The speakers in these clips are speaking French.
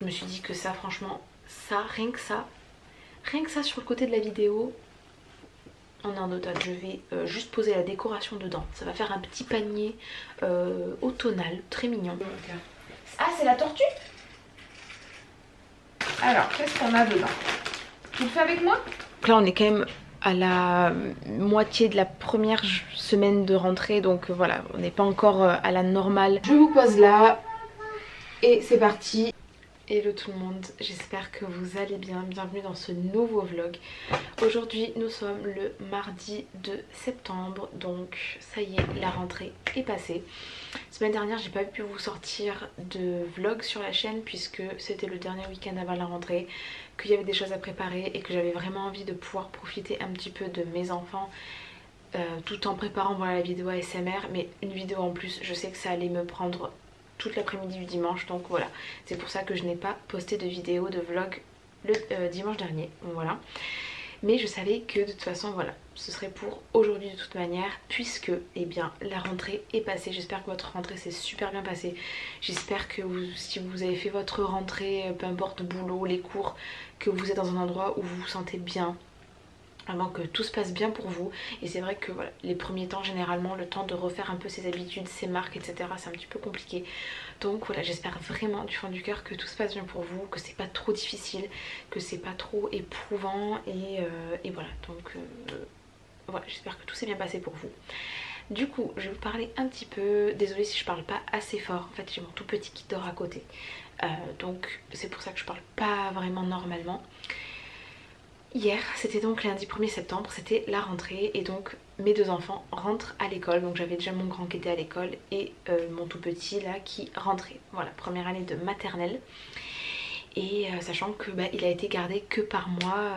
Je me suis dit que ça, franchement, rien que ça sur le côté de la vidéo, on est en automne. Je vais juste poser la décoration dedans. Ça va faire un petit panier automnal, très mignon. Ah, c'est la tortue? Alors, qu'est-ce qu'on a dedans? Tu le fais avec moi? Là, on est quand même à la moitié de la première semaine de rentrée, donc voilà, on n'est pas encore à la normale. Je vous pose là et c'est parti. Hello tout le monde, j'espère que vous allez bien, bienvenue dans ce nouveau vlog. Aujourd'hui nous sommes le mardi 2 septembre, donc ça y est, la rentrée est passée. Semaine dernière j'ai pas pu vous sortir de vlog sur la chaîne puisque c'était le dernier week-end avant la rentrée, qu'il y avait des choses à préparer et que j'avais vraiment envie de pouvoir profiter un petit peu de mes enfants tout en préparant voilà, la vidéo ASMR, mais une vidéo en plus, je sais que ça allait me prendre toute l'après-midi du dimanche, donc voilà, c'est pour ça que je n'ai pas posté de vidéo de vlog le dimanche dernier, voilà. Mais je savais que de toute façon voilà, ce serait pour aujourd'hui de toute manière, puisque eh bien la rentrée est passée. J'espère que votre rentrée s'est super bien passée. J'espère que si vous avez fait votre rentrée, peu importe le boulot, les cours, que vous êtes dans un endroit où vous vous sentez bien, vraiment que tout se passe bien pour vous. Et c'est vrai que voilà, les premiers temps généralement, le temps de refaire un peu ses habitudes, ses marques, etc., c'est un petit peu compliqué. Donc voilà, j'espère vraiment du fond du cœur que tout se passe bien pour vous, que c'est pas trop difficile, que c'est pas trop éprouvant et voilà. Donc voilà, j'espère que tout s'est bien passé pour vous. Du coup, je vais vous parler un petit peu, désolée si je parle pas assez fort, en fait j'ai mon tout petit qui dort à côté. Donc c'est pour ça que je parle pas vraiment normalement. Hier, c'était donc lundi 1er septembre, c'était la rentrée et donc mes deux enfants rentrent à l'école. Donc j'avais déjà mon grand qui était à l'école et mon tout petit là qui rentrait. Voilà, première année de maternelle. Et sachant que bah, il a été gardé que par mois,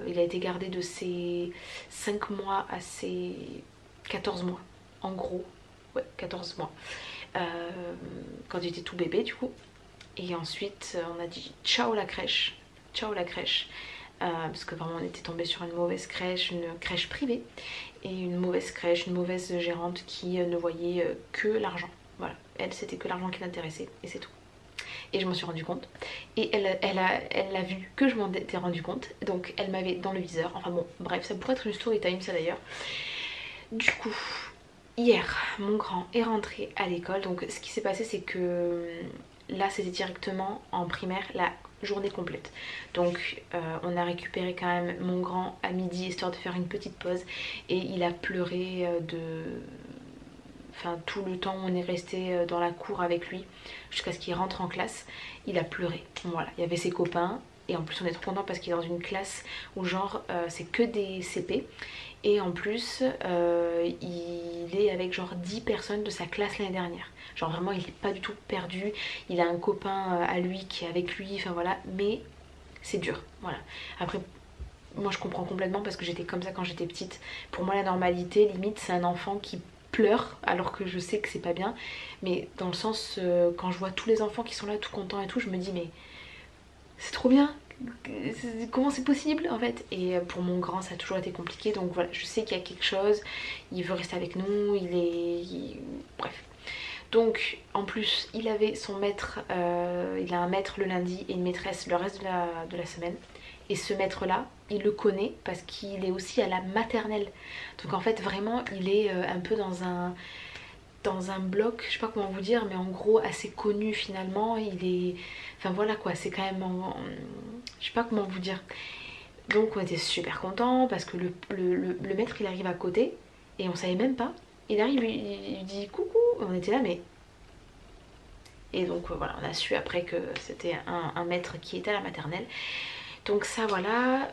il a été gardé de ses 5 mois à ses 14 mois, en gros, ouais 14 mois, quand il était tout bébé du coup. Et ensuite on a dit ciao la crèche, ciao la crèche. Parce que vraiment on était tombé sur une mauvaise crèche, une crèche privée et une mauvaise crèche, une mauvaise gérante qui ne voyait que l'argent. Voilà, elle c'était que l'argent qui l'intéressait et c'est tout. Et je m'en suis rendu compte et elle a vu que je m'en étais rendu compte, donc elle m'avait dans le viseur. Enfin bon, bref, ça pourrait être une story time ça d'ailleurs. Du coup, hier mon grand est rentré à l'école, donc ce qui s'est passé c'est que là c'était directement en primaire la journée complète. Donc on a récupéré quand même mon grand à midi histoire de faire une petite pause et il a pleuré enfin tout le temps où on est resté dans la cour avec lui jusqu'à ce qu'il rentre en classe. Il a pleuré, voilà, il y avait ses copains et en plus on est trop content parce qu'il est dans une classe où genre c'est que des CP et en plus il est avec genre 10 personnes de sa classe l'année dernière. Genre vraiment il n'est pas du tout perdu, il a un copain à lui qui est avec lui, enfin voilà, mais c'est dur, voilà. Après moi je comprends complètement parce que j'étais comme ça quand j'étais petite. Pour moi la normalité limite c'est un enfant qui pleure alors que je sais que c'est pas bien, mais dans le sens quand je vois tous les enfants qui sont là tout contents et tout, je me dis mais c'est trop bien, comment c'est possible en fait. Et pour mon grand ça a toujours été compliqué, donc voilà, je sais qu'il y a quelque chose, il veut rester avec nous, bref. Donc en plus il avait son maître, il a un maître le lundi et une maîtresse le reste de la semaine. Et ce maître là, il le connaît parce qu'il est aussi à la maternelle. Donc en fait vraiment il est un peu dans un bloc, je sais pas comment vous dire, mais en gros assez connu finalement. Il est, enfin voilà quoi, c'est quand même je sais pas comment vous dire. Donc on était super contents parce que le maître il arrive à côté et on savait même pas. Il arrive, il dit coucou, on était là mais... Et donc voilà, on a su après que c'était un maître qui était à la maternelle. Donc ça voilà,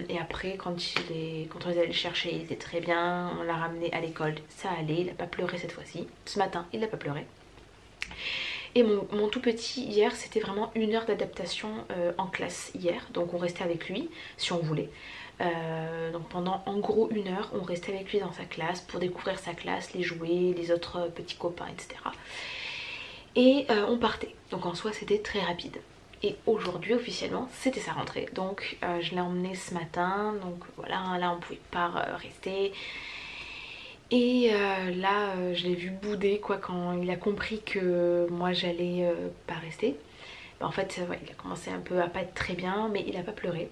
et après quand on est allé le chercher, il était très bien, on l'a ramené à l'école, ça allait, il n'a pas pleuré cette fois-ci. Ce matin, il n'a pas pleuré. Et mon tout petit hier, c'était vraiment une heure d'adaptation en classe hier, donc on restait avec lui si on voulait. Donc pendant en gros une heure, on restait avec lui dans sa classe pour découvrir sa classe, les jouets, les autres petits copains, etc. Et on partait, donc en soi c'était très rapide. Et aujourd'hui officiellement c'était sa rentrée, donc je l'ai emmené ce matin, donc voilà, là on pouvait pas rester. Et là je l'ai vu bouder quoi quand il a compris que moi j'allais pas rester. bah, en fait ouais, il a commencé un peu à pas être très bien, mais il a pas pleuré.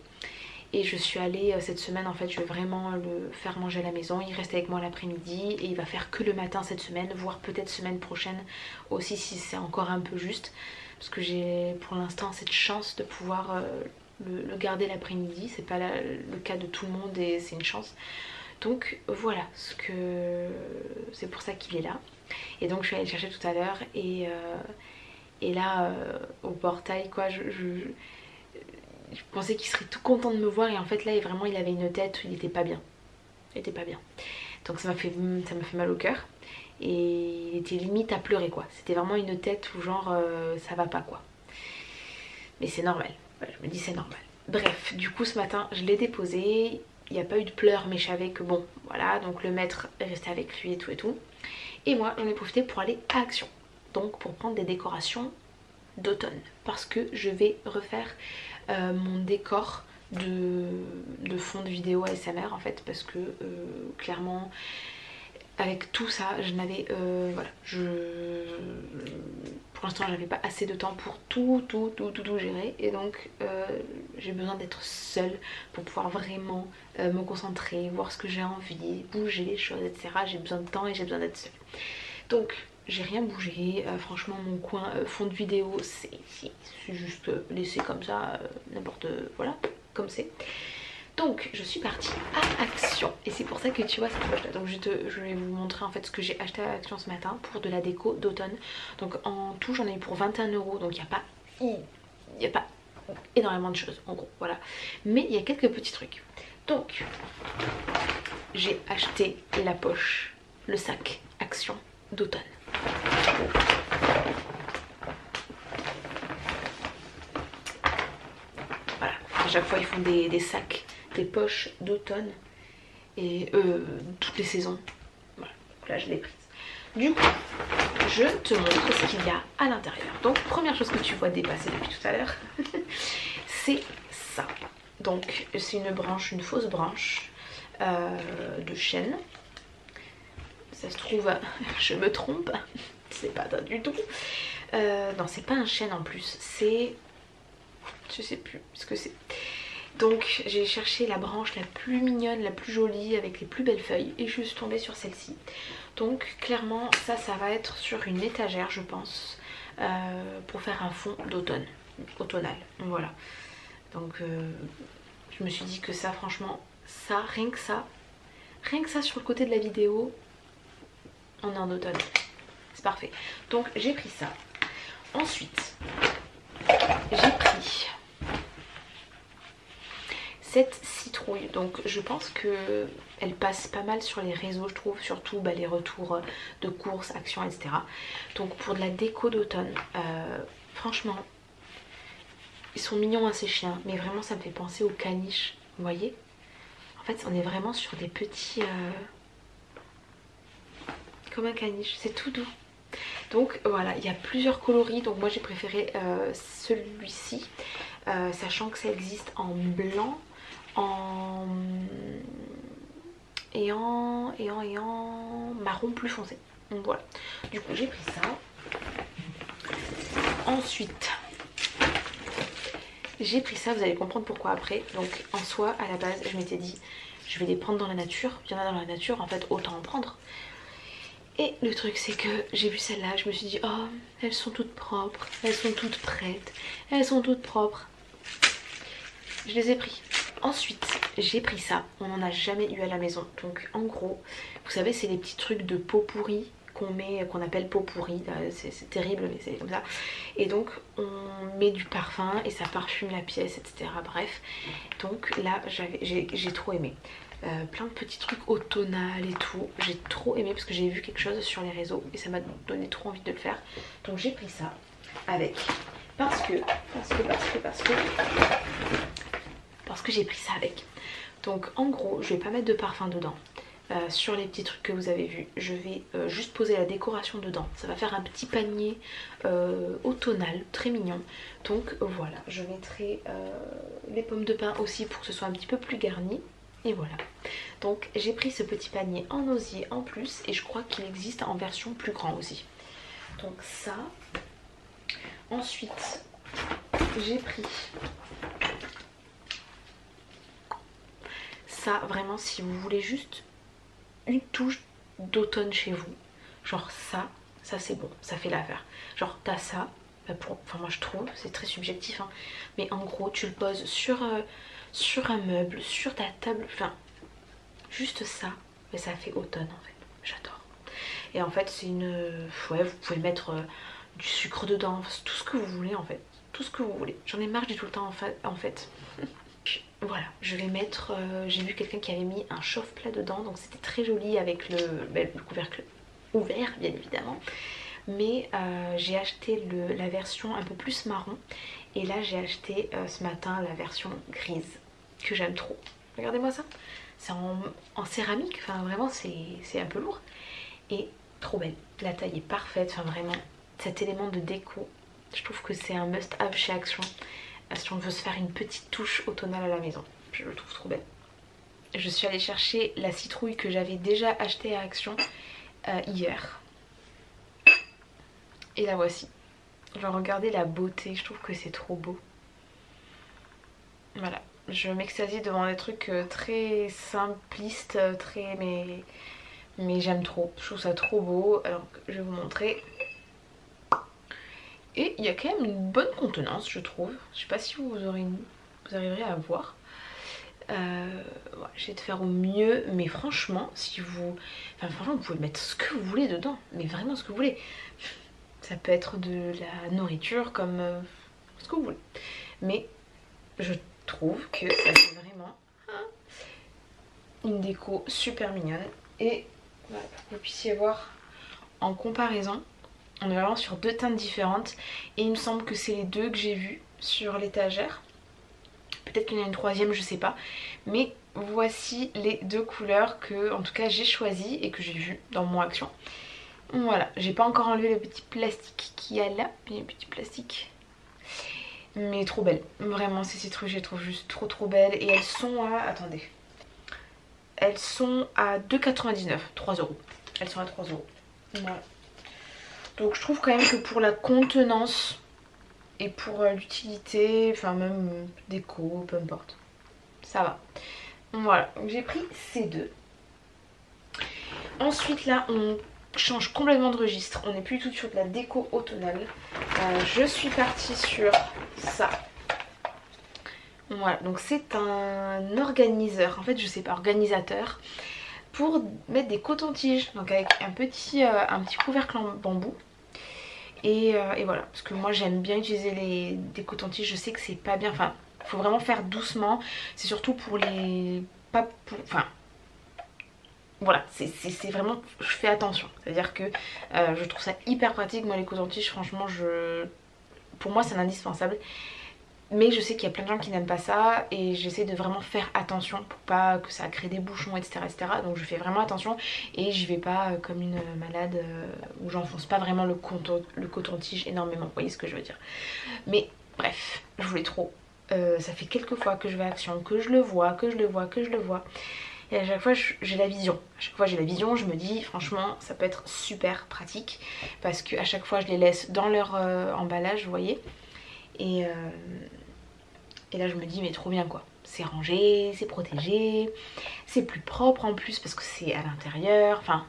Et je suis allée cette semaine, en fait je vais vraiment le faire manger à la maison. Il reste avec moi l'après-midi et il va faire que le matin cette semaine, voire peut-être semaine prochaine aussi si c'est encore un peu juste. Parce que j'ai pour l'instant cette chance de pouvoir le garder l'après-midi. C'est pas le cas de tout le monde et c'est une chance. Donc voilà, c'est pour ça qu'il est là. Et donc je suis allée le chercher tout à l'heure et là au portail quoi, je pensais qu'il serait tout content de me voir et en fait là vraiment il avait une tête où il était pas bien. Il était pas bien. Donc ça m'a fait mal au cœur et il était limite à pleurer quoi. C'était vraiment une tête où genre ça va pas quoi. Mais c'est normal. Voilà, je me dis c'est normal. Bref, du coup ce matin je l'ai déposé. Il n'y a pas eu de pleurs mais je savais que bon voilà, donc le maître est resté avec lui et tout et tout. Et moi j'en ai profité pour aller à Action. Donc pour prendre des décorations d'automne. Parce que je vais refaire mon décor de fond de vidéo ASMR en fait. Parce que clairement avec tout ça je n'avais voilà, pour l'instant j'avais pas assez de temps pour tout gérer. Et donc j'ai besoin d'être seule pour pouvoir vraiment me concentrer, voir ce que j'ai envie, bouger les choses etc. J'ai besoin de temps et j'ai besoin d'être seule. Donc j'ai rien bougé, franchement mon coin fond de vidéo c'est juste laissé comme ça, n'importe, voilà, comme c'est. Donc je suis partie à Action et c'est pour ça que tu vois cette poche là. Donc je vais vous montrer en fait ce que j'ai acheté à Action ce matin pour de la déco d'automne. Donc en tout j'en ai eu pour 21 €, donc il n'y a pas énormément de choses en gros, voilà. Mais il y a quelques petits trucs. Donc j'ai acheté la poche, le sac Action d'automne. Voilà, à chaque fois ils font des sacs, des poches d'automne et toutes les saisons. Voilà, donc là je l'ai prise. Du coup, je te montre ce qu'il y a à l'intérieur. Donc première chose que tu vois dépasser depuis tout à l'heure, c'est ça. Donc c'est une branche, une fausse branche de chêne. Ça se trouve, je me trompe, c'est pas ça du tout. Non, c'est pas un chêne en plus, c'est... je sais plus ce que c'est. Donc j'ai cherché la branche la plus mignonne, la plus jolie, avec les plus belles feuilles, et je suis tombée sur celle-ci. Donc clairement, ça va être sur une étagère, je pense, pour faire un fond d'automne, automnal, voilà. Donc je me suis dit que ça, franchement, ça, rien que ça sur le côté de la vidéo, on est en automne, c'est parfait. Donc j'ai pris ça. Ensuite j'ai pris cette citrouille. Donc je pense que elle passe pas mal sur les réseaux, je trouve, surtout bah, les retours de courses, actions, etc. Donc pour de la déco d'automne, franchement ils sont mignons hein, ces chiens, mais vraiment ça me fait penser aux caniches, vous voyez. En fait on est vraiment sur des petits comme un caniche, c'est tout doux. Donc voilà, il y a plusieurs coloris, donc moi j'ai préféré celui-ci, sachant que ça existe en blanc, et en marron plus foncé. Donc voilà, du coup j'ai pris ça. Ensuite j'ai pris ça, vous allez comprendre pourquoi après. Donc en soi à la base je m'étais dit je vais les prendre dans la nature, il y en a dans la nature en fait, autant en prendre. Et le truc c'est que j'ai vu celle-là, je me suis dit oh elles sont toutes propres, elles sont toutes prêtes, elles sont toutes propres. Je les ai pris. Ensuite j'ai pris ça, on n'en a jamais eu à la maison. Donc en gros, vous savez c'est les petits trucs de pot pourri qu'on appelle pot pourri, c'est terrible mais c'est comme ça. Et donc on met du parfum et ça parfume la pièce etc. Bref, donc là j'ai trop aimé. Plein de petits trucs automnal et tout, j'ai trop aimé parce que j'ai vu quelque chose sur les réseaux et ça m'a donné trop envie de le faire. Donc j'ai pris ça avec, parce que j'ai pris ça avec. Donc en gros je vais pas mettre de parfum dedans. Sur les petits trucs que vous avez vus, je vais juste poser la décoration dedans. Ça va faire un petit panier automnal très mignon. Donc voilà, je mettrai les pommes de pin aussi pour que ce soit un petit peu plus garni. Et voilà, donc j'ai pris ce petit panier en osier en plus et je crois qu'il existe en version plus grand aussi. Donc ça, ensuite j'ai pris ça. Vraiment, si vous voulez juste une touche d'automne chez vous, genre ça c'est bon, ça fait l'affaire. Genre t'as ça, enfin moi je trouve, c'est très subjectif hein, mais en gros tu le poses sur un meuble, sur ta table, enfin juste ça, mais ça fait automne en fait, j'adore. Et en fait c'est une, ouais vous pouvez mettre du sucre dedans, tout ce que vous voulez en fait, tout ce que vous voulez. J'en ai marre du tout le temps en fait. Voilà, je vais mettre, j'ai vu quelqu'un qui avait mis un chauffe-plat dedans, donc c'était très joli avec le couvercle ouvert bien évidemment. Mais j'ai acheté la version un peu plus marron, et là j'ai acheté ce matin la version grise, que j'aime trop. Regardez-moi ça, c'est en céramique, enfin vraiment c'est un peu lourd, et trop belle. La taille est parfaite, enfin vraiment, cet élément de déco, je trouve que c'est un must-have chez Action. Si on veut se faire une petite touche automnale à la maison, je le trouve trop belle. Je suis allée chercher la citrouille que j'avais déjà achetée à Action hier. Et la voici. Genre regardez la beauté, je trouve que c'est trop beau. Voilà, je m'extasie devant des trucs très simplistes, mais j'aime trop. Je trouve ça trop beau, alors je vais vous montrer. Et il y a quand même une bonne contenance je trouve. Je sais pas si vous arriverez à voir. Ouais, j'essaie de faire au mieux, mais franchement, franchement vous pouvez mettre ce que vous voulez dedans, mais vraiment ce que vous voulez. Ça peut être de la nourriture comme ce que vous voulez. Mais je trouve que ça fait vraiment une déco super mignonne. Et voilà, pour que vous puissiez voir en comparaison, on est vraiment sur deux teintes différentes. Et il me semble que c'est les deux que j'ai vues sur l'étagère. Peut-être qu'il y en a une troisième, je sais pas. Mais voici les deux couleurs que en tout cas j'ai choisies et que j'ai vues dans mon Action. Voilà, j'ai pas encore enlevé le petit plastique qu'il y a là. Il y a un petit plastique. Mais trop belle. Vraiment, ces citrouilles, je les trouve juste trop belles. Et elles sont à... Attendez. Elles sont à 2,99€. 3 €. Elles sont à 3 €. Voilà. Donc je trouve quand même que pour la contenance et pour l'utilité, enfin même déco, peu importe, ça va. Voilà, donc j'ai pris ces deux. Ensuite là, on change complètement de registre. On n'est plus tout sur de la déco automnale. Je suis partie sur ça. Voilà, donc c'est un organiseur, en fait je sais pas, organisateur pour mettre des cotons-tiges, donc avec un petit couvercle en bambou. Et voilà, parce que moi j'aime bien utiliser des cotons-tiges, je sais que c'est pas bien, enfin il faut vraiment faire doucement, c'est surtout pour les... enfin voilà, c'est vraiment, je fais attention, c'est à dire que je trouve ça hyper pratique. Moi les cotons-tiges franchement pour moi c'est un indispensable. Mais je sais qu'il y a plein de gens qui n'aiment pas ça et j'essaie de vraiment faire attention pour pas que ça crée des bouchons, etc. Donc je fais vraiment attention et j'y vais pas comme une malade où j'enfonce pas vraiment le coton-tige énormément. Vous voyez ce que je veux dire. Mais bref, je voulais trop. Ça fait quelques fois que je vais à Action, que je le vois. Et à chaque fois j'ai la vision. À chaque fois j'ai la vision, je me dis franchement ça peut être super pratique. Parce qu'à chaque fois je les laisse dans leur emballage, vous voyez. Et là je me dis mais trop bien quoi, c'est rangé, c'est protégé, c'est plus propre en plus parce que c'est à l'intérieur, enfin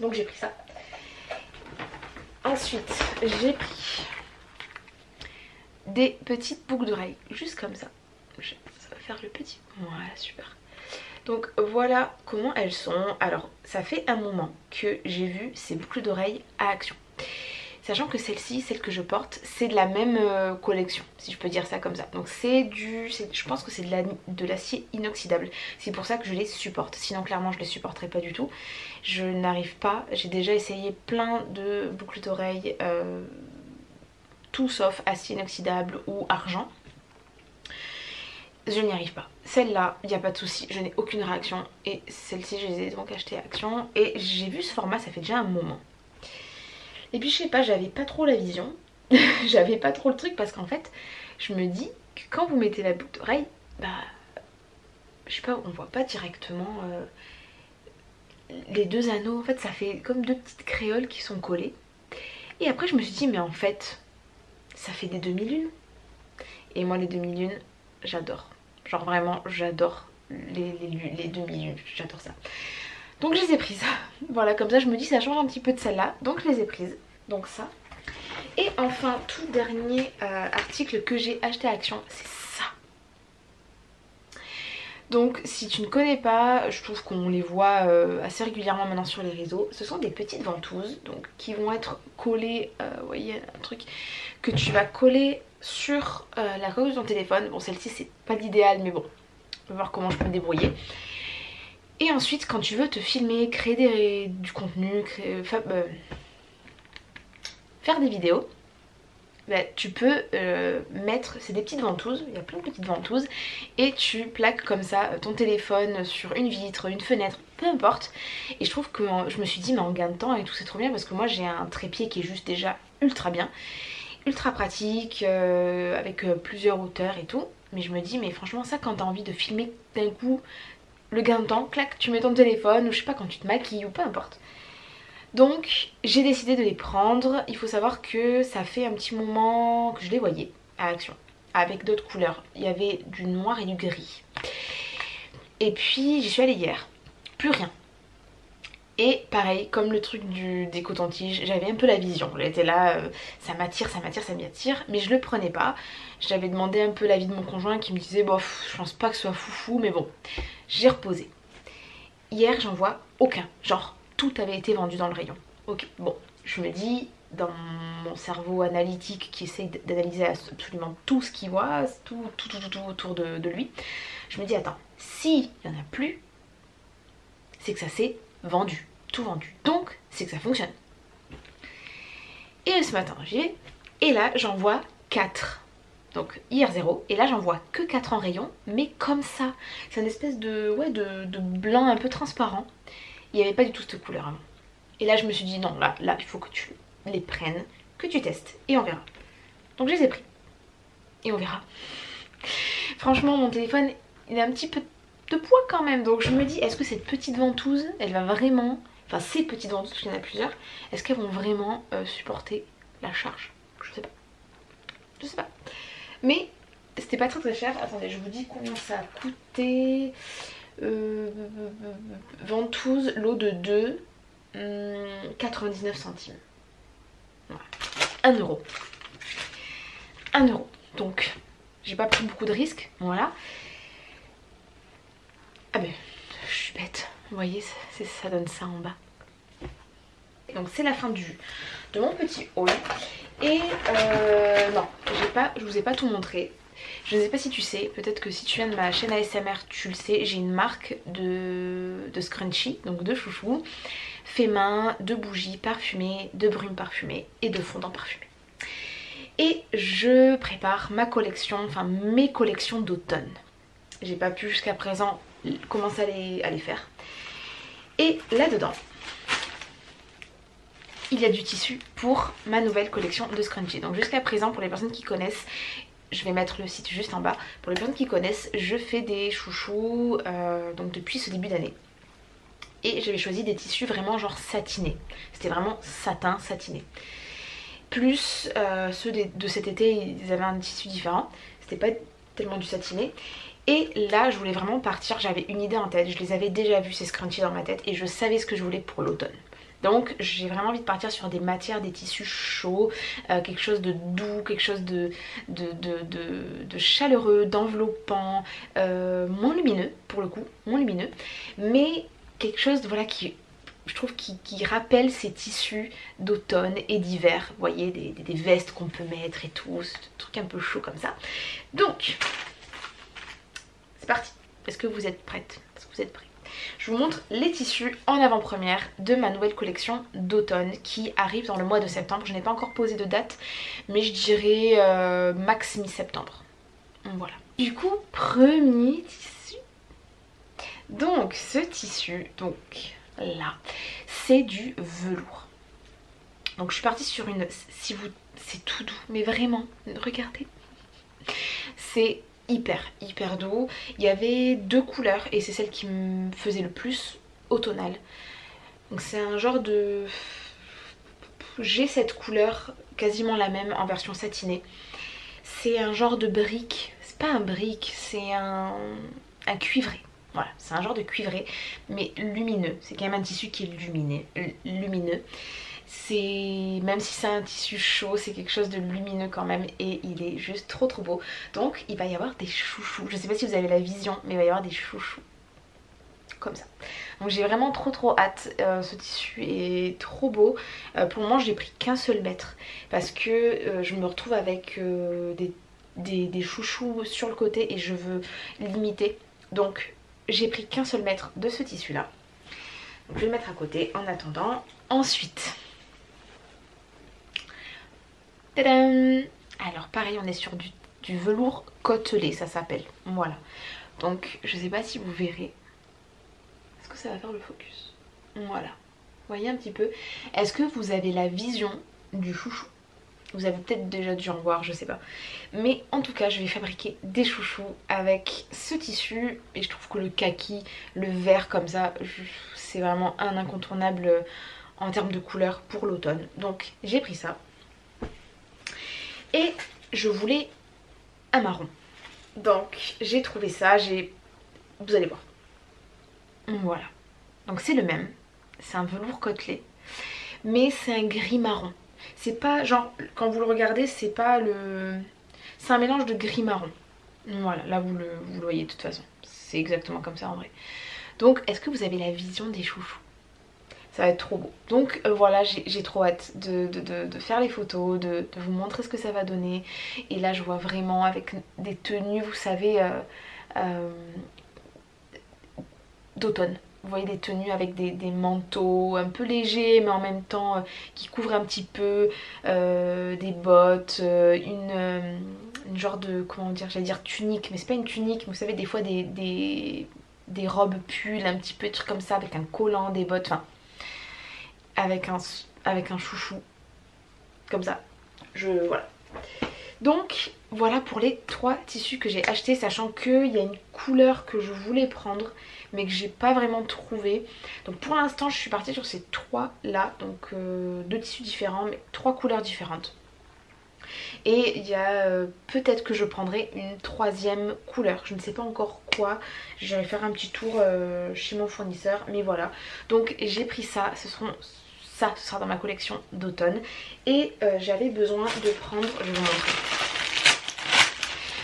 donc j'ai pris ça. Ensuite j'ai pris des petites boucles d'oreilles, juste comme ça, ça va faire le petit, voilà super. Donc voilà comment elles sont. Alors ça fait un moment que j'ai vu ces boucles d'oreilles à Action. Sachant que celle-ci, celle que je porte, c'est de la même collection, si je peux dire ça comme ça. Donc je pense que c'est de l'acier inoxydable. C'est pour ça que je les supporte. Sinon clairement je les supporterais pas du tout. Je n'arrive pas, j'ai déjà essayé plein de boucles d'oreilles, tout sauf acier inoxydable ou argent. Je n'y arrive pas. Celle-là, il n'y a pas de souci, je n'ai aucune réaction. Et celle-ci, je les ai donc achetées à Action. Et j'ai vu ce format, ça fait déjà un moment. Et puis je sais pas, j'avais pas trop la vision, j'avais pas trop le truc parce qu'en fait je me dis que quand vous mettez la boucle d'oreille, bah je sais pas, on voit pas directement les deux anneaux, en fait ça fait comme deux petites créoles qui sont collées. Et après je me suis dit mais en fait ça fait des demi-lunes. Et moi les demi-lunes, j'adore. Genre vraiment, j'adore les demi-lunes, j'adore ça. Donc je les ai prises. Voilà, comme ça je me dis ça change un petit peu de celle-là. Donc je les ai prises. Donc ça. Et enfin, tout dernier article que j'ai acheté à Action, c'est ça. Donc si tu ne connais pas, je trouve qu'on les voit assez régulièrement maintenant sur les réseaux. Ce sont des petites ventouses donc, qui vont être collées, vous voyez un truc que tu vas coller sur la coque de ton téléphone. Bon celle-ci c'est pas l'idéal mais bon, on va voir comment je peux me débrouiller. Et ensuite quand tu veux te filmer, créer du contenu, faire des vidéos, bah, tu peux mettre, c'est des petites ventouses, il y a plein de petites ventouses, et tu plaques comme ça ton téléphone sur une vitre, une fenêtre, peu importe. Et je trouve que je me suis dit mais en gain de temps et tout c'est trop bien parce que moi j'ai un trépied qui est juste déjà ultra bien, ultra pratique, avec plusieurs hauteurs et tout. Mais je me dis mais franchement ça quand t'as envie de filmer d'un coup, le gain de temps, clac, tu mets ton téléphone ou je sais pas quand tu te maquilles ou peu importe. Donc j'ai décidé de les prendre. Il faut savoir que ça fait un petit moment que je les voyais à Action avec d'autres couleurs. Il y avait du noir et du gris. Et puis j'y suis allée hier, plus rien. Et pareil, comme le truc des cotons-tiges, j'avais un peu la vision. J'étais là, ça m'attire, ça m'attire, ça m'attire, mais je le prenais pas. J'avais demandé un peu l'avis de mon conjoint qui me disait bof, je pense pas que ce soit foufou, mais bon, j'ai reposé. Hier j'en vois aucun, genre tout avait été vendu dans le rayon. Ok, bon, je me dis, dans mon cerveau analytique qui essaye d'analyser absolument tout ce qu'il voit, tout autour de lui, je me dis, attends, s'il n'y en a plus, c'est que ça s'est vendu, tout vendu. Donc, c'est que ça fonctionne. Et ce matin, j'y vais, et là, j'en vois 4. Donc hier 0, et là j'en vois que 4 en rayon, mais comme ça. C'est une espèce de blanc un peu transparent. Il n'y avait pas du tout cette couleur avant. Et là je me suis dit non, là il faut que tu les prennes, que tu testes et on verra. Donc je les ai pris et on verra. Franchement mon téléphone il a un petit peu de poids quand même, donc je me dis est-ce que cette petite ventouse elle va vraiment, enfin ces petites ventouses parce qu'il y en a plusieurs, est-ce qu'elles vont vraiment supporter la charge? Je sais pas. Je sais pas. Mais c'était pas très cher. Attendez je vous dis combien ça a coûté. Ventouse, lot de 2, 99 centimes. Voilà. 1 euro. 1 euro. Donc, j'ai pas pris beaucoup de risques. Voilà. Ah ben, je suis bête. Vous voyez, ça donne ça en bas. Donc, c'est la fin de mon petit haul. Et non, je vous ai pas tout montré. Je ne sais pas si tu sais, peut-être que si tu viens de ma chaîne ASMR tu le sais, j'ai une marque de scrunchie, donc de chouchou, fait main, de bougies parfumées, de brumes parfumées et de fondants parfumés. Et je prépare ma collection, enfin mes collections d'automne. J'ai pas pu jusqu'à présent commencer à les faire. Et là-dedans, il y a du tissu pour ma nouvelle collection de scrunchies. Donc jusqu'à présent, pour les personnes qui connaissent, je vais mettre le site juste en bas. Pour les personnes qui connaissent, je fais des chouchous donc depuis ce début d'année. Et j'avais choisi des tissus vraiment genre satinés. C'était vraiment satin, satiné. Plus ceux de cet été, ils avaient un tissu différent. C'était pas tellement du satiné. Et là, je voulais vraiment partir. J'avais une idée en tête. Je les avais déjà vus ces scrunchies dans ma tête. Et je savais ce que je voulais pour l'automne. Donc j'ai vraiment envie de partir sur des matières, des tissus chauds, quelque chose de doux, quelque chose de chaleureux, d'enveloppant, moins lumineux pour le coup, moins lumineux, mais quelque chose de, voilà, qui, je trouve qui rappelle ces tissus d'automne et d'hiver, vous voyez, des vestes qu'on peut mettre et tout, ce truc un peu chaud comme ça. Donc c'est parti. Est-ce que vous êtes prête? Est-ce que vous êtes prêts? Je vous montre les tissus en avant-première de ma nouvelle collection d'automne qui arrive dans le mois de septembre. Je n'ai pas encore posé de date, mais je dirais max mi-septembre. Voilà. Du coup, premier tissu. Donc, ce tissu, donc là, c'est du velours. Donc, je suis partie sur une... C'est tout doux, mais vraiment, regardez. C'est hyper doux. Il y avait 2 couleurs et c'est celle qui me faisait le plus automnale. Donc c'est un genre de... J'ai cette couleur quasiment la même en version satinée. C'est un genre de brique, c'est pas un brique, c'est un cuivré. Voilà, c'est un genre de cuivré, mais lumineux. C'est quand même un tissu qui est lumineux. Même si c'est un tissu chaud, c'est quelque chose de lumineux quand même, et il est juste trop trop beau. Donc il va y avoir des chouchous. Je sais pas si vous avez la vision, mais il va y avoir des chouchous comme ça. Donc j'ai vraiment trop trop hâte. Ce tissu est trop beau. Pour le moment j'ai pris qu'un seul mètre parce que je me retrouve avec des chouchous sur le côté et je veux limiter. Donc j'ai pris qu'un seul mètre de ce tissu là. Donc je vais le mettre à côté en attendant. Ensuite, tadam! Alors pareil, on est sur du velours côtelé, ça s'appelle. Voilà. Donc je sais pas si vous verrez. Est-ce que ça va faire le focus? Voilà. Vous voyez un petit peu. Est-ce que vous avez la vision du chouchou? Vous avez peut-être déjà dû en voir, je sais pas. Mais en tout cas, je vais fabriquer des chouchous avec ce tissu. Et je trouve que le kaki, le vert comme ça, c'est vraiment un incontournable en termes de couleur pour l'automne. Donc j'ai pris ça. Et je voulais un marron. Donc j'ai trouvé ça, vous allez voir. Voilà. Donc c'est le même. C'est un velours côtelé. Mais c'est un gris marron. C'est pas genre, quand vous le regardez, c'est pas le... C'est un mélange de gris marron. Voilà, là vous le voyez de toute façon. C'est exactement comme ça en vrai. Donc est-ce que vous avez la vision des chouchous? Ça va être trop beau. Donc voilà, j'ai trop hâte de faire les photos, de vous montrer ce que ça va donner. Et là je vois vraiment avec des tenues, vous savez, d'automne. Vous voyez des tenues avec des manteaux un peu légers mais en même temps qui couvrent un petit peu, des bottes, une genre de, comment dire, j'allais dire tunique, mais c'est pas une tunique, mais vous savez des fois des robes pulls un petit peu, des trucs comme ça avec un collant, des bottes, enfin avec un chouchou comme ça. Voilà. Donc voilà pour les 3 tissus que j'ai achetés, sachant qu'il y a une couleur que je voulais prendre mais que j'ai pas vraiment trouvé. Donc pour l'instant je suis partie sur ces 3 là, donc 2 tissus différents mais 3 couleurs différentes. Et il y a peut-être que je prendrai une 3e couleur, je ne sais pas encore quoi. J'irai faire un petit tour chez mon fournisseur, mais voilà. Donc j'ai pris ça, ce sera dans ma collection d'automne. Et j'avais besoin de prendre, je vais vous montrer.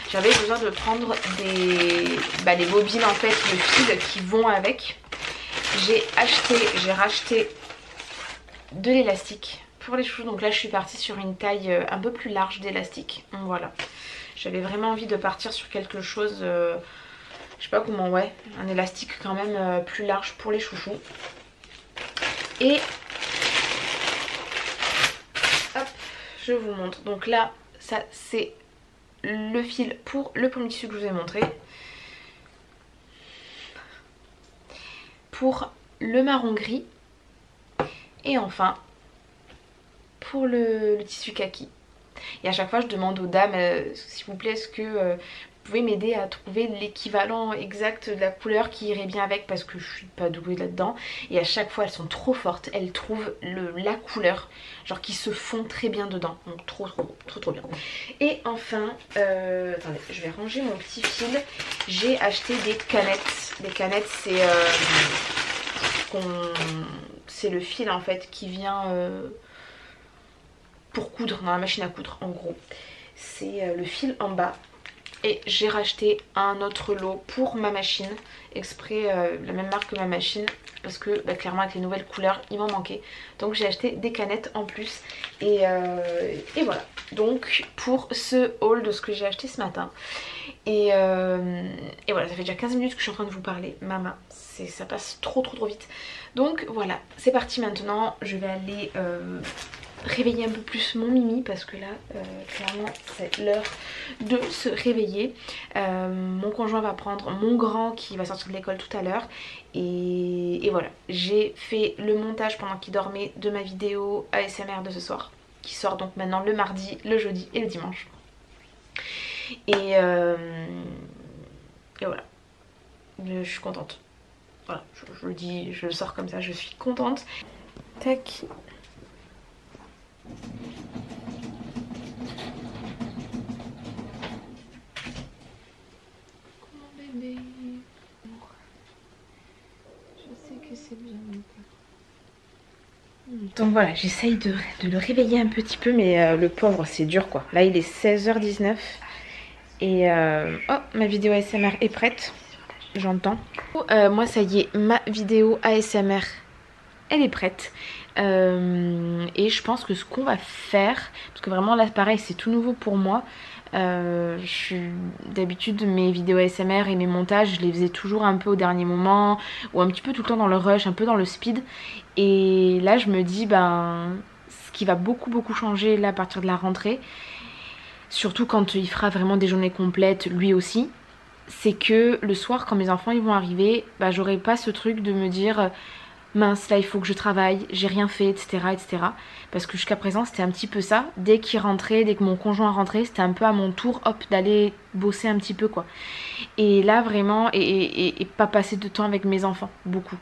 J'avais besoin de prendre des bobines en fait, de fil qui vont avec. J'ai racheté de l'élastique pour les chouchous. Donc là je suis partie sur une taille un peu plus large d'élastique. Voilà. J'avais vraiment envie de partir sur quelque chose, je sais pas comment, ouais, un élastique quand même plus large pour les chouchous. Et hop, je vous montre. Donc là, ça c'est le fil pour le premier tissu que je vous ai montré. Pour le marron gris. Et enfin, pour le tissu kaki. Et à chaque fois je demande aux dames, s'il vous plaît, est-ce que vous pouvez m'aider à trouver l'équivalent exact de la couleur qui irait bien avec, parce que je suis pas douée là-dedans. Et à chaque fois elles sont trop fortes, elles trouvent la couleur, genre qui se fond très bien dedans. Donc trop bien. Et enfin, attendez, je vais ranger mon petit fil. J'ai acheté des canettes. Des canettes, c'est le fil en fait qui vient pour coudre dans la machine à coudre en gros. C'est le fil en bas. Et j'ai racheté un autre lot pour ma machine, exprès la même marque que ma machine, parce que clairement avec les nouvelles couleurs il m'en manquait. Donc j'ai acheté des canettes en plus. Et voilà. Donc pour ce haul de ce que j'ai acheté ce matin. Et voilà, ça fait déjà 15 minutes que je suis en train de vous parler. Maman, ça passe trop vite. Donc voilà, c'est parti maintenant. Je vais aller réveiller un peu plus mon Mimi, parce que là clairement c'est l'heure de se réveiller. Mon conjoint va prendre mon grand qui va sortir de l'école tout à l'heure. Et voilà, j'ai fait le montage pendant qu'il dormait de ma vidéo ASMR de ce soir, qui sort donc maintenant le mardi, le jeudi et le dimanche. Et voilà, je suis contente. Voilà, je le dis, je le sors comme ça, je suis contente. Tac. Donc voilà, j'essaye de le réveiller un petit peu, mais le pauvre, c'est dur quoi. Là, il est 16h19 et oh, ma vidéo ASMR est prête, j'entends. Moi, ça y est, ma vidéo ASMR, elle est prête. Et je pense que ce qu'on va faire, parce que vraiment là, pareil, c'est tout nouveau pour moi. D'habitude mes vidéos ASMR et mes montages je les faisais toujours un peu au dernier moment ou un petit peu tout le temps dans le rush, un peu dans le speed, et là je me dis ben ce qui va beaucoup changer là à partir de la rentrée, surtout quand il fera vraiment des journées complètes lui aussi, c'est que le soir quand mes enfants ils vont arriver, bah, j'aurai pas ce truc de me dire mince là il faut que je travaille, j'ai rien fait, etc. Parce que jusqu'à présent c'était un petit peu ça, dès qu'il rentrait, dès que mon conjoint rentrait, c'était un peu à mon tour hop d'aller bosser un petit peu quoi. Et là vraiment, et pas passer de temps avec mes enfants, beaucoup.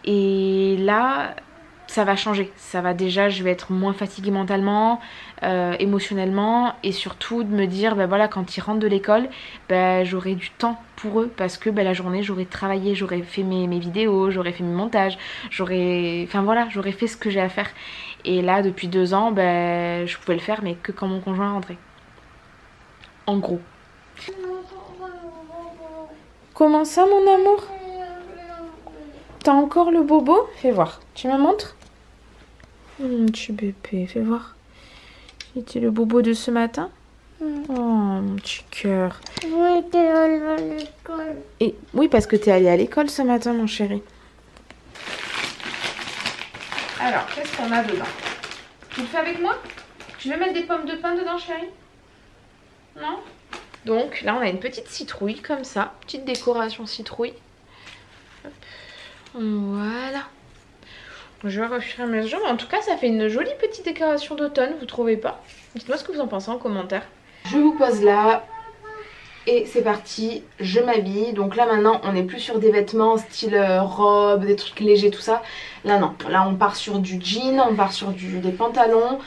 Et là ça va changer, ça va déjà, je vais être moins fatiguée mentalement, émotionnellement, et surtout de me dire ben voilà, quand ils rentrent de l'école, ben j'aurai du temps pour eux, parce que ben la journée j'aurai travaillé, j'aurai fait mes vidéos, j'aurai fait mes montages, enfin voilà, j'aurai fait ce que j'ai à faire. Et là depuis 2 ans, ben je pouvais le faire mais que quand mon conjoint rentrait. En gros. Comment ça mon amour? T'as encore le bobo? Fais voir. Tu me montres? Mon petit bébé, fais voir. C'était le bobo de ce matin? Oh, mon petit cœur. Oui, t'es allée à l'école. Et oui, parce que t'es allé à l'école ce matin, mon chéri. Alors, qu'est-ce qu'on a dedans? Tu le fais avec moi? Tu veux mettre des pommes de pain dedans, chéri? Non? Donc, là, on a une petite citrouille comme ça. Petite décoration citrouille. Hop. Voilà. Je vais refaire mes jambes. En tout cas, ça fait une jolie petite décoration d'automne, vous trouvez pas? Dites-moi ce que vous en pensez en commentaire. Je vous pose là. Et c'est parti, je m'habille. Donc là maintenant, on n'est plus sur des vêtements style robe, des trucs légers, tout ça. Là non, là on part sur du jean, on part sur des pantalons,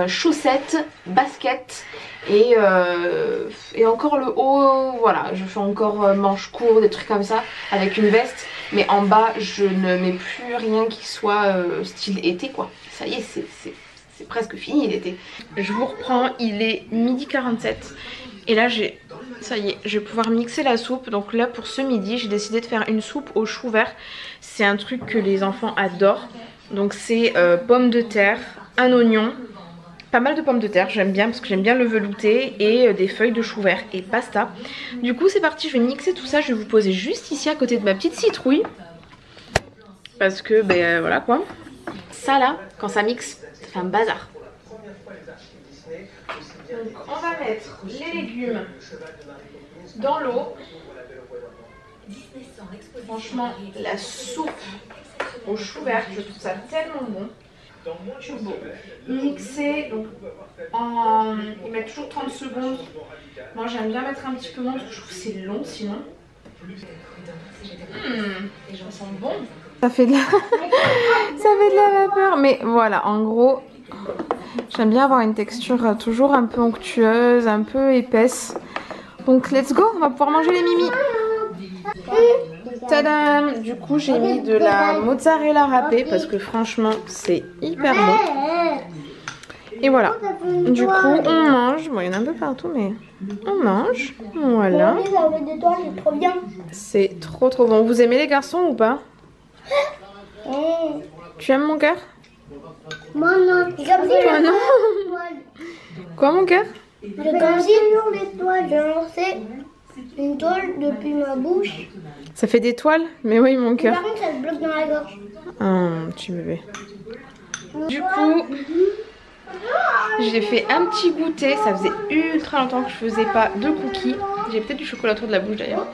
chaussettes, baskets et encore le haut, voilà, je fais encore manches courtes, des trucs comme ça, avec une veste. Mais en bas, je ne mets plus rien qui soit style été quoi. Ça y est, c'est presque fini l'été. Je vous reprends, il est 12h47. Et là, ça y est, je vais pouvoir mixer la soupe. Donc là, pour ce midi, j'ai décidé de faire une soupe aux choux verts. C'est un truc que les enfants adorent. Donc c'est pommes de terre, un oignon, pas mal de pommes de terre, j'aime bien parce que j'aime bien le velouté, et des feuilles de chou vert et pasta. Du coup c'est parti, je vais mixer tout ça, je vais vous poser juste ici à côté de ma petite citrouille. Parce que ben voilà quoi. Ça là, quand ça mixe, ça fait un bazar. Donc on va mettre les légumes dans l'eau. Franchement la soupe aux choux verts, je trouve ça tellement bon. Turbo. Mixer, donc ils mettent toujours 30 secondes. Moi j'aime bien mettre un petit peu moins parce que je trouve que c'est long sinon. Et j'en sens bon. Ça fait de la... ça fait de la vapeur. Mais voilà, en gros, j'aime bien avoir une texture toujours un peu onctueuse, un peu épaisse. Donc let's go, on va pouvoir manger les mimis. Tadam! Du coup j'ai mis de la mozzarella râpée parce que franchement c'est hyper bon. Et voilà. Du coup on mange. Bon il y en a un peu partout mais on mange. Voilà. C'est trop bon. Vous aimez les garçons ou pas? Tu aimes mon cœur? Moi non. Toi non? Quoi mon cœur? Je comme toujours les toiles. J'ai lancé une toile depuis ma bouche. Ça fait des toiles? Mais oui mon cœur. Par contre ça se bloque dans la gorge. Ah petit bébé. Du coup j'ai fait un petit goûter. Ça faisait ultra longtemps que je faisais pas de cookies. J'ai peut-être du chocolat autour de la bouche d'ailleurs.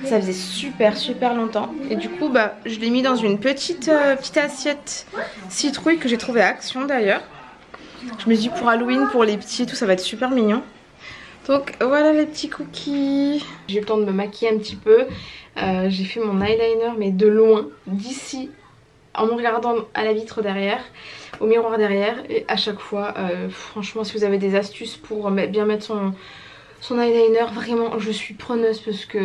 Ça faisait super longtemps. Et du coup bah je l'ai mis dans une petite assiette citrouille que j'ai trouvé à Action d'ailleurs. Je me suis dit pour Halloween, pour les petits et tout, ça va être super mignon. Donc voilà les petits cookies. J'ai eu le temps de me maquiller un petit peu. J'ai fait mon eyeliner mais de loin, d'ici, en me regardant à la vitre derrière, au miroir derrière. Et à chaque fois, franchement si vous avez des astuces pour bien mettre son eyeliner, vraiment je suis preneuse parce que...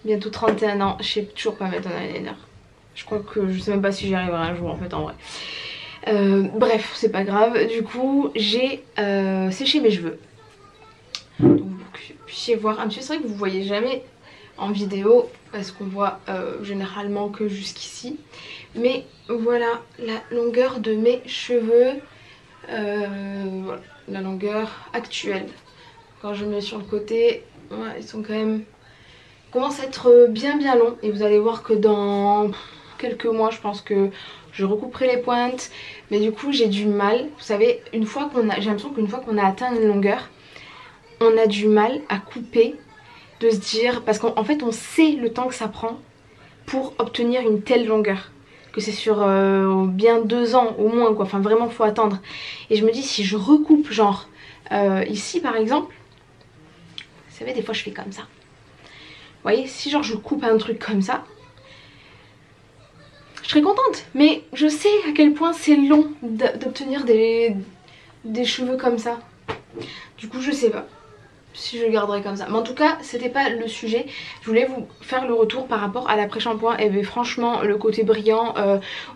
Bientôt 31 ans, je sais toujours pas mettre un eyeliner. Je crois que je sais même pas si j'y arriverai un jour en fait en vrai. Bref, c'est pas grave. Du coup, j'ai séché mes cheveux. Donc vous puissiez voir un petit peu. C'est vrai que vous voyez jamais en vidéo parce qu'on voit généralement que jusqu'ici. Mais voilà la longueur de mes cheveux. Voilà, la longueur actuelle. Quand je mets sur le côté, voilà, ils sont quand même... Ils commencent à être bien longs. Et vous allez voir que dans quelques mois, je pense que je recouperai les pointes. Mais du coup, j'ai du mal. Vous savez, une fois qu'on a... j'ai l'impression qu'une fois qu'on a atteint une longueur, on a du mal à couper. De se dire... Parce qu'en fait, on sait le temps que ça prend pour obtenir une telle longueur. Que c'est sur bien 2 ans au moins quoi, enfin vraiment faut attendre. Et je me dis si je recoupe genre ici par exemple, vous savez des fois je fais comme ça. Vous voyez, si genre je coupe un truc comme ça, je serais contente. Mais je sais à quel point c'est long d'obtenir des cheveux comme ça. Du coup je sais pas si je le garderai comme ça. Mais en tout cas, c'était pas le sujet. Je voulais vous faire le retour par rapport à l'après-shampoing. Et bien franchement, le côté brillant,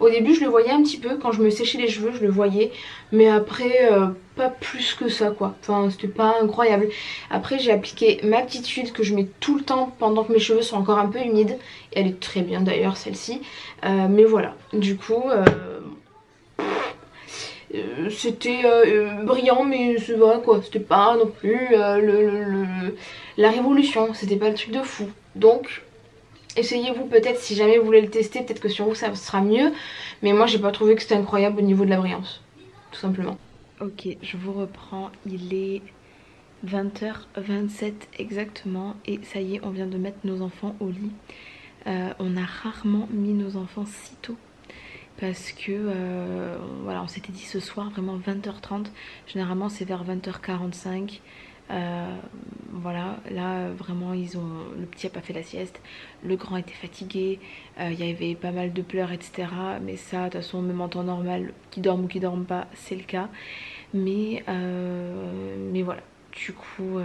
au début je le voyais un petit peu. Quand je me séchais les cheveux, je le voyais. Mais après, pas plus que ça quoi. Enfin, c'était pas incroyable. Après, j'ai appliqué ma petite huile que je mets tout le temps pendant que mes cheveux sont encore un peu humides. Et elle est très bien d'ailleurs celle-ci. Mais voilà, du coup... c'était brillant mais c'est vrai quoi, c'était pas non plus la révolution, c'était pas le truc de fou. Donc essayez-vous peut-être si jamais vous voulez le tester, peut-être que sur vous ça sera mieux. Mais moi j'ai pas trouvé que c'était incroyable au niveau de la brillance, tout simplement. Ok, je vous reprends, il est 20h27 exactement et ça y est on vient de mettre nos enfants au lit. On a rarement mis nos enfants si tôt. Parce que voilà, on s'était dit ce soir vraiment 20h30, généralement c'est vers 20h45. Voilà, là vraiment le petit a pas fait la sieste, le grand était fatigué, il y avait pas mal de pleurs etc. Mais ça de toute façon même en temps normal, qui dorment ou qui dorment pas, c'est le cas. Mais voilà, du coup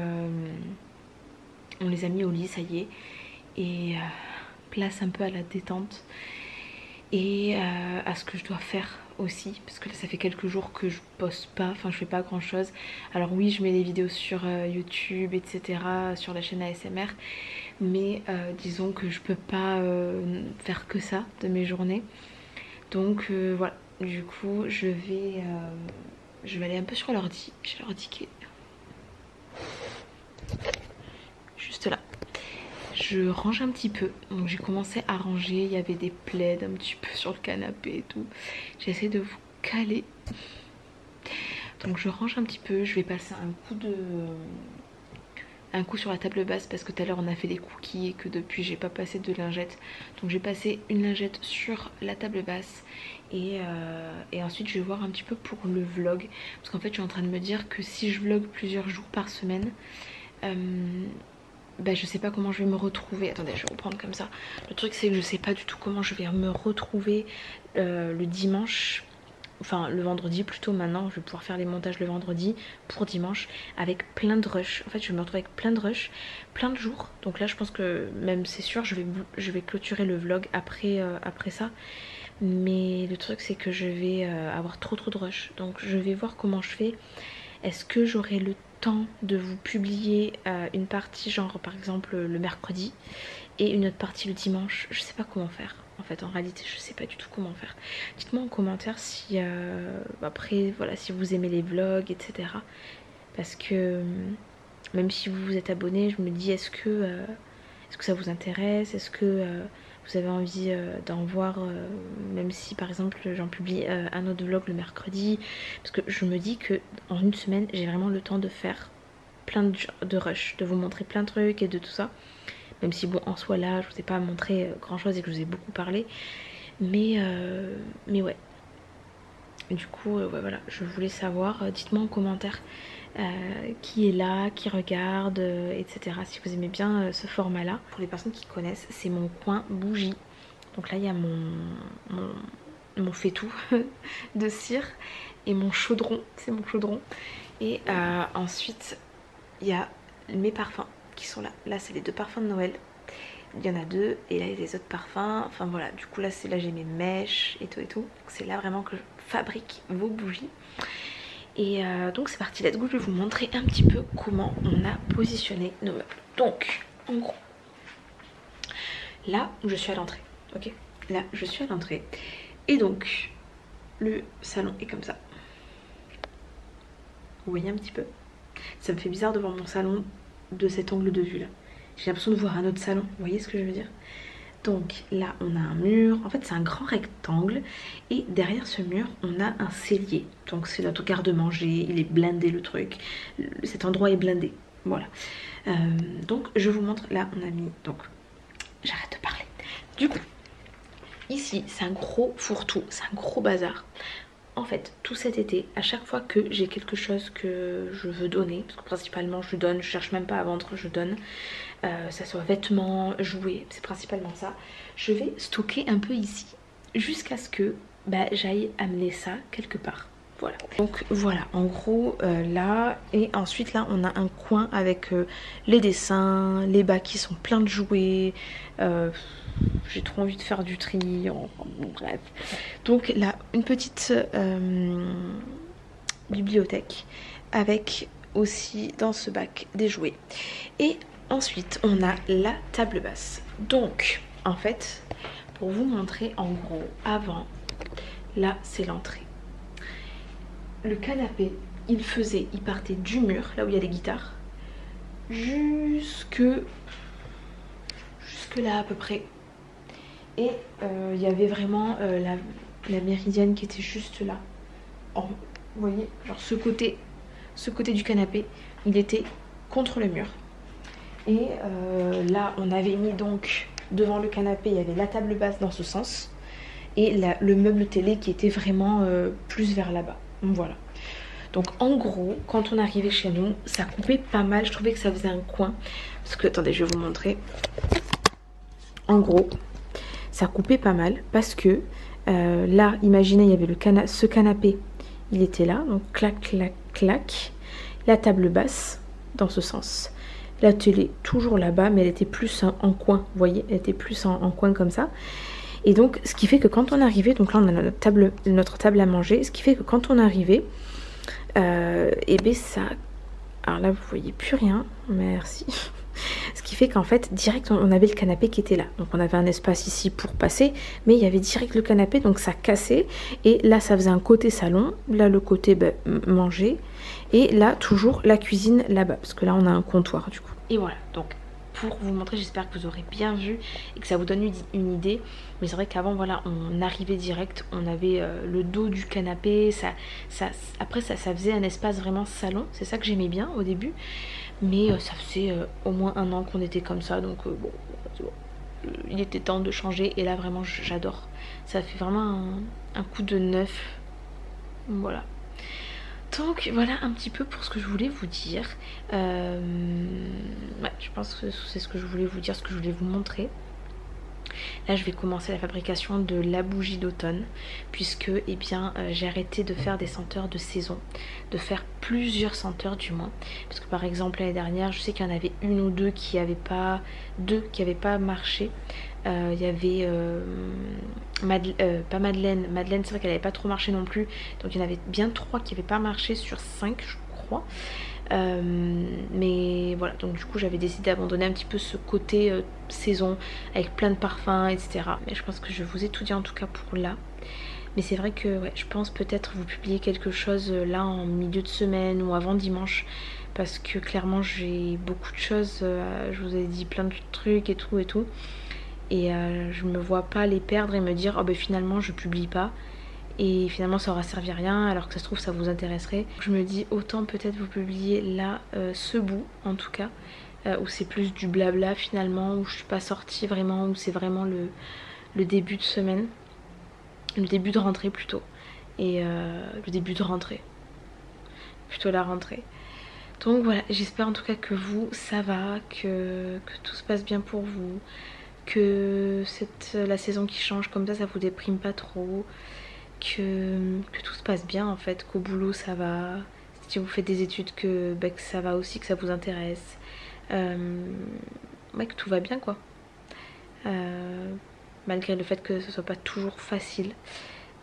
on les a mis au lit, ça y est. Et place un peu à la détente. Et à ce que je dois faire aussi, parce que là ça fait quelques jours que je poste pas, enfin je fais pas grand chose. Alors oui je mets des vidéos sur YouTube etc, sur la chaîne ASMR, mais disons que je peux pas faire que ça de mes journées. Donc voilà, du coup je vais aller un peu sur l'ordi. J'ai l'ordi qui est juste là. Je range un petit peu, donc j'ai commencé à ranger, il y avait des plaids un petit peu sur le canapé et tout. J'essaie de vous caler. Donc je range un petit peu, je vais passer un coup sur la table basse parce que tout à l'heure on a fait des cookies et que depuis j'ai pas passé de lingette. Donc j'ai passé une lingette sur la table basse et ensuite je vais voir un petit peu pour le vlog. Parce qu'en fait je suis en train de me dire que si je vlog plusieurs jours par semaine, bah, je sais pas comment je vais me retrouver. Attendez, je vais reprendre comme ça. Le truc c'est que je sais pas du tout comment je vais me retrouver le dimanche. Enfin le vendredi plutôt maintenant. Je vais pouvoir faire les montages le vendredi pour dimanche avec plein de rush. En fait je vais me retrouver avec plein de rush, plein de jours. Donc là je pense que même c'est sûr je vais clôturer le vlog après ça. Mais le truc c'est que je vais avoir trop de rush. Donc je vais voir comment je fais. Est-ce que j'aurai le temps de vous publier une partie genre par exemple le mercredi et une autre partie le dimanche? Je sais pas comment faire en fait, en réalité je sais pas du tout comment faire. Dites-moi en commentaire si après voilà, si vous aimez les vlogs etc, parce que même si vous vous êtes abonné je me dis est-ce que ça vous intéresse, est-ce que vous avez envie d'en voir, même si par exemple j'en publie un autre vlog le mercredi, parce que je me dis que en une semaine j'ai vraiment le temps de faire plein de rush, de vous montrer plein de trucs et de tout ça, même si bon en soi là je vous ai pas montré grand chose et que je vous ai beaucoup parlé, mais ouais, du coup ouais, voilà, je voulais savoir, dites-moi en commentaire qui est là, qui regarde, etc. Si vous aimez bien ce format là. Pour les personnes qui connaissent, c'est mon coin bougie. Donc là il y a mon faitout de cire et mon chaudron, c'est mon chaudron. Et ensuite il y a mes parfums qui sont là. Là c'est les 2 parfums de Noël. il y en a 2 et là il y a des autres parfums. Enfin voilà, du coup là c'est là j'ai mes mèches et tout et tout. C'est là vraiment que je fabrique vos bougies. Et donc c'est parti, let's go, je vais vous montrer un petit peu comment on a positionné nos meubles. Donc en gros, là je suis à l'entrée, ok, là je suis à l'entrée et donc le salon est comme ça. Vous voyez un petit peu, ça me fait bizarre de voir mon salon de cet angle de vue là. J'ai l'impression de voir un autre salon, vous voyez ce que je veux dire? Donc là on a un mur, en fait c'est un grand rectangle et derrière ce mur on a un cellier. Donc c'est notre garde-manger, il est blindé le truc, cet endroit est blindé, voilà. Donc je vous montre, là on a mis, donc j'arrête de parler. Du coup, ici c'est un gros fourre-tout, c'est un gros bazar. En fait, tout cet été, à chaque fois que j'ai quelque chose que je veux donner, parce que principalement je donne, je cherche même pas à vendre, je donne, ça soit vêtements, jouets, c'est principalement ça, je vais stocker un peu ici, jusqu'à ce que j'aille amener ça quelque part. Voilà. Donc voilà, en gros là, et ensuite là on a un coin avec les dessins, les bas qui sont pleins de jouets, j'ai trop envie de faire du tri, enfin, bref. Donc là, une petite bibliothèque avec aussi dans ce bac des jouets. Et ensuite, on a la table basse. Donc, en fait, pour vous montrer en gros, avant, là c'est l'entrée. Le canapé, il partait du mur, là où il y a les guitares, jusque là à peu près. Et il y avait vraiment la méridienne qui était juste là. Vous voyez, genre ce côté du canapé, il était contre le mur. Et là, on avait mis donc devant le canapé, il y avait la table basse dans ce sens. Et le meuble télé qui était vraiment plus vers là-bas. Voilà. Donc en gros, quand on arrivait chez nous, ça coupait pas mal. Je trouvais que ça faisait un coin. Parce que, attendez, je vais vous montrer. En gros, ça coupait pas mal parce que là, imaginez, il y avait ce canapé, il était là, donc clac, clac, clac. La table basse, dans ce sens. La télé, toujours là-bas, mais elle était plus en coin, vous voyez, elle était plus en coin comme ça. Et donc, ce qui fait que quand on arrivait, donc là, on a notre table à manger, ce qui fait que quand on arrivait, et bien ça... Alors là, vous voyez plus rien, merci. Ce qui fait qu'en fait, direct, on avait le canapé qui était là. Donc on avait un espace ici pour passer, mais il y avait direct le canapé, donc ça cassait. Et là, ça faisait un côté salon, là, le côté manger. Et là, toujours la cuisine là-bas, parce que là, on a un comptoir du coup. Et voilà, donc pour vous montrer, j'espère que vous aurez bien vu et que ça vous donne une idée. Mais c'est vrai qu'avant, voilà, on arrivait direct, on avait le dos du canapé. Après, ça faisait un espace vraiment salon. C'est ça que j'aimais bien au début. Mais ça faisait au moins 1 an qu'on était comme ça, donc bon, c'est bon. Il était temps de changer et là vraiment j'adore. Ça fait vraiment un coup de neuf. Voilà. Donc voilà un petit peu pour ce que je voulais vous dire. Ouais, je pense que c'est ce que je voulais vous dire, ce que je voulais vous montrer. Là je vais commencer la fabrication de la bougie d'automne, puisque eh bien j'ai arrêté de faire des senteurs de saison, de faire plusieurs senteurs du moins, parce que par exemple l'année dernière je sais qu'il y en avait une ou deux qui n'avaient pas marché. Il y avait pas Madeleine c'est vrai qu'elle n'avait pas trop marché non plus, donc il y en avait bien 3 qui n'avaient pas marché sur 5 je crois. Mais voilà, donc du coup j'avais décidé d'abandonner un petit peu ce côté saison avec plein de parfums etc. Mais je pense que je vous ai tout dit en tout cas pour là. Mais c'est vrai que ouais, je pense peut-être vous publier quelque chose là en milieu de semaine ou avant dimanche, parce que clairement j'ai beaucoup de choses, je vous ai dit plein de trucs et tout et je me vois pas les perdre et me dire oh ben finalement je publie pas et finalement ça aura servi à rien alors que ça se trouve ça vous intéresserait. Je me dis autant peut-être vous publier là ce bout en tout cas, où c'est plus du blabla finalement, où je suis pas sortie vraiment, où c'est vraiment le début de semaine, le début de rentrée plutôt, et le début de rentrée, plutôt la rentrée. Donc voilà, j'espère en tout cas que vous ça va, que tout se passe bien pour vous, que la saison qui change comme ça vous déprime pas trop, que tout se passe bien en fait, qu'au boulot ça va, si vous faites des études que ça va aussi, que ça vous intéresse, ouais, que tout va bien quoi. malgré le fait que ce soit pas toujours facile,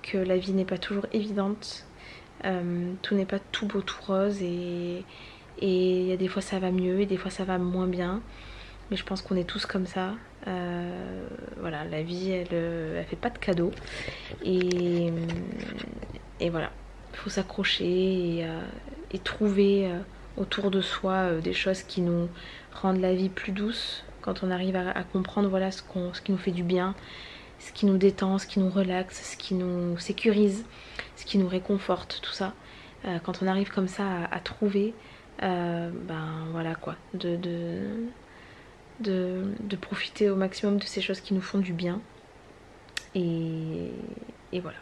que la vie n'est pas toujours évidente, tout n'est pas tout beau tout rose et il y a des fois ça va mieux et des fois ça va moins bien, mais je pense qu'on est tous comme ça. Voilà, la vie elle fait pas de cadeaux et voilà, il faut s'accrocher et trouver autour de soi des choses qui nous rendent la vie plus douce quand on arrive à comprendre voilà, ce qui nous fait du bien, ce qui nous détend, ce qui nous relaxe, ce qui nous sécurise, ce qui nous réconforte, tout ça. Quand on arrive comme ça à trouver, ben voilà quoi, de profiter au maximum de ces choses qui nous font du bien. Et voilà.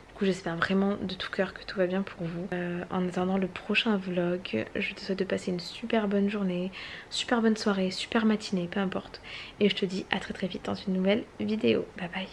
Du coup j'espère vraiment de tout cœur que tout va bien pour vous. En attendant le prochain vlog, je te souhaite de passer une super bonne journée, super bonne soirée, super matinée, peu importe. Et je te dis à très très vite dans une nouvelle vidéo. Bye bye.